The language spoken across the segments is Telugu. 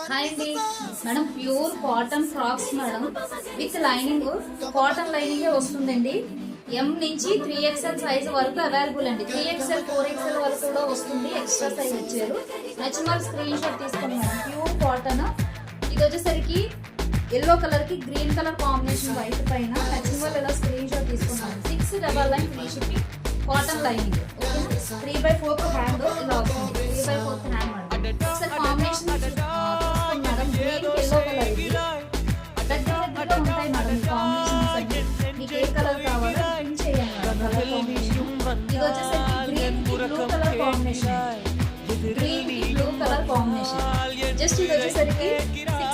హాయ్ అండి madam, pure cotton frocks madam with lining. Cotton lining వస్తుందండి. ఎం నుంచి 3XL సైజ్ వరకు అవైలబుల్ అండి. 3XL 4XL వరకు కూడా వస్తుంది. ఎక్స్ట్రా సైజ్ ఇచ్చారు. నచ్చిన వాళ్ళు స్క్రీన్ షాట్ తీసుకోండి మేడం. Pure cotton. ఇది వచ్చేసరికి ఎల్లో కలర్ కి గ్రీన్ కలర్ కాంబినేషన్ వైట్ పైన. నచ్చిన వాళ్ళు ఇలా స్క్రీన్ షాట్ తీసుకున్నాను. 699 ఫ్రీ షిప్పింగ్. కాటన్ లైనింగ్ ఓకేనా. 3/4 హ్యాండ్ ఇలా వస్తుంది. 3/4 హ్యాండ్ మేడం. ఒకసారి combination madam. Green yellow colour ఇది దగ్గరగా ఉంటాయి మేడం. ఈ కాంబినేషన్స్ అన్ని మీకు ఏ కలర్ కావాలో ప్రింట్ చేయండి మేడం. కలర్ కాంబినేషన్ ఇది వచ్చేసరికి గ్రీన్ కి బ్లూ కలర్ కాంబినేషన్. గ్రీన్ కి బ్లూ కలర్ కాంబినేషన్. జస్ట్ ఇది వచ్చేసరికి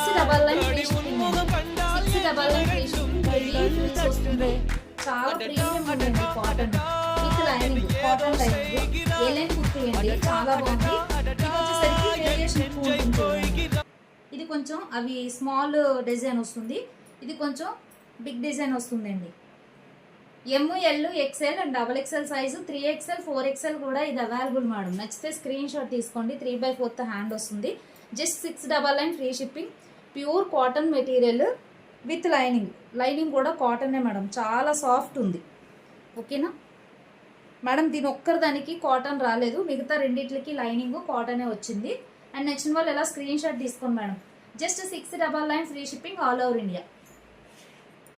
699 free shipping. 699 free shipping. Frills వస్తుంది. చాలా ప్రీమియం ఉందండి cotton with lining. Cotton lining A line కుట్టియండి, చాలా బాగుంది. ఇది వచ్చేసరికి వేరియేషన్ ఎక్కువ ఉంటుంది. ఇది కొంచెం అవి స్మాల్ డిజైన్ వస్తుంది. ఇది కొంచెం బిగ్ డిజైన్ వస్తుందండి. ML XL and XXL size 3XL 4XL కూడా ఇది అవైలబుల్ మేడం. నచ్చితే స్క్రీన్ షాట్ తీసుకోండి. 3/4 హ్యాండ్ వస్తుంది. Just 699 free shipping. Pure cotton material with lining. Lining కూడా కాటనే మేడం. చాలా సాఫ్ట్ ఉంది ఓకేనా మేడం. దీని ఒక్కరిదానికి కాటన్ రాలేదు. మిగతా రెండిట్లకి లైనింగ్ కాటనే వచ్చింది. అండ్ నచ్చిన వాళ్ళు ఎలా స్క్రీన్ షాట్ తీసుకోండి madam. Just 699 free shipping all over India.